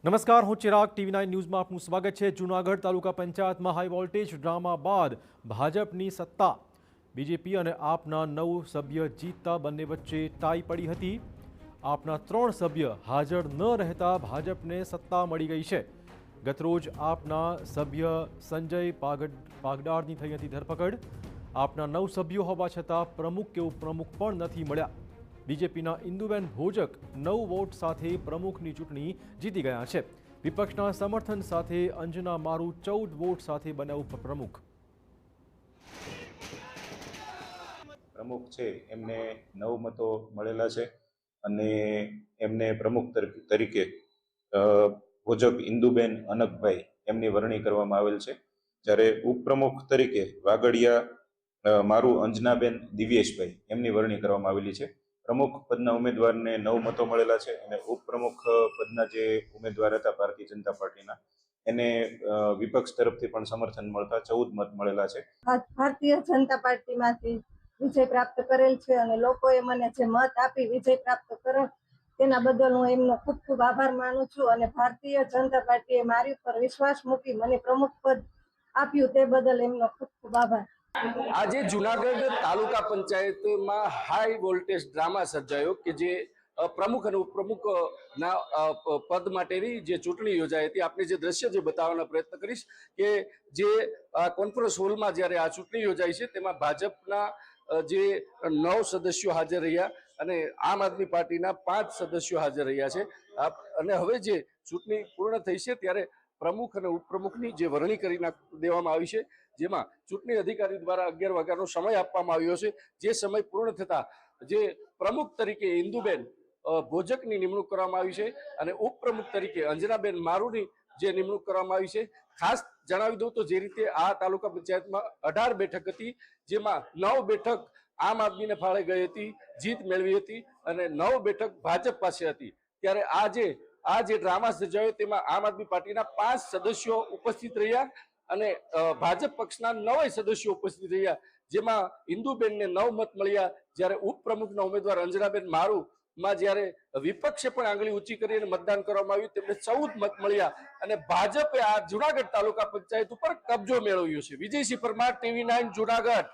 નમસ્કાર, હું ચિરાગ TV9 ન્યૂઝમાં આપનું સ્વાગત છે। જૂનાગઢ તાલુકા પંચાયતમાં હાઈ વોલ્ટેજ ડ્રામા બાદ ભાજપની સત્તા। બીજેપી અને આપના 9 સભ્ય જીતતા બંને વચ્ચે ટાઈ પડી હતી। આપના 3 સભ્ય હાજર ન રહેતા ભાજપને સત્તા મળી ગઈ છે। ગતરોજ આપના સભ્ય સંજય પાગડારની થઈ હતી ધરપકડ। આપના 9 સભ્યો હોવા છતાં પ્રમુખ કે ઉપપ્રમુખ પણ નથી મળ્યા। बीजेपीना इंदुबेन भोजक 9 वोट साथे प्रमुखनी चूंटणी जीती गया है। विपक्षना समर्थन साथे अंजना मारू 14 वोट साथे बन्या उपप्रमुख। प्रमुख छे एमने 9 मतो मळेला छे अने एमने प्रमुख तरीके भोजक इंदुबेन अनकभाई एमनी वरणी करवामां आवेल छे। ज्यारे उपप्रमुख तरीके वागड़िया मारू अंजनाबेन दिव्येशभाई एमनी वरणी करवामां आवेली छे। प्रमुख पदना उम्मीदवारने 9 मतो मळेला छे अने उपप्रमुख पदना जे उम्मीदवार हता भारतीय जनता पार्टीना एने विपक्ष तरफथी पण समर्थन मळता 14 मत मळेला छे। भारतीय जनता पार्टीमांथी विजय प्राप्त करेल छे अने लोकोए मने जे मत आपी विजय प्राप्त करेल तेना बदल हूँ एमनो खूब खूब आभार मानु छुं अने भारतीय जनता पार्टीए मारी पर विश्वास मूकी मने प्रमुख पद आप्युं ते बदल एमनो खूब खूब आभार। आज जूनागढ़ तालुका पंचायत में हाई वोल्टेज ड्रामा सर्जायो कि जे प्रमुख और उपप्रमुख ना पद माटेनी जे चूंटणी योजाई थी। आपने जे दृश्य जे बताववानो प्रयत्न करीश कि जे कॉन्फ्रेंस हॉल में ज्यारे आ चूंटणी योजाई छे तेमां भाजपना जे 9 सदस्यों हाजर रह्या अने आम आदमी पार्टीना 5 सदस्यों हाजर रह्या छे। अने हवे जे चूंटणी पूर्ण थई छे त्यारे प्रमुख और उपप्रमुखनी जे वरणी करी देवामां आवी छे, जेमां चूंटणी अधिकारी द्वारा 11 वाग्यानो समय आपवामां आव्यो छे। जे समय पूर्ण थता जे प्रमुख तरीके इंदुबेन भोजकनी निमणूक करवामां आवी छे अने उपप्रमुख तरीके अंजनाबेन मारूनी जे निमणूक करवामां आवी छे। खास जणावी दઉં तो जे रीते आ तालुका पंचायतमां 18 बेठक हती जेमां 9 बेठक आम आदमीने फाळे गई हती, जीत मेळवी हती अने 9 बेठक भाजप पासे हती। त्यारे आ जे ड्रामा सર્જાયો तेमां आम आदमी पार्टीना 5 सदस्यो उपस्थित रह्या अने भाजप पक्षना 9 सदस्यो उपस्थित रह्या, जेमां इंदुबेनने 9 मत मळ्या। ज्यारे उपप्रमुखना उमेदवार अंजनाबेन मारू में ज्यारे विपक्षे पण आंगળી ऊंची करीने मतदान करवामां आव्युं तेमने 14 मत मळ्या अने भाजपे आ जूनागढ़ तालुका पंचायत पर कब्जो मेळव्यो छे। विजयसिंह परमार, TV9 जूनागढ़।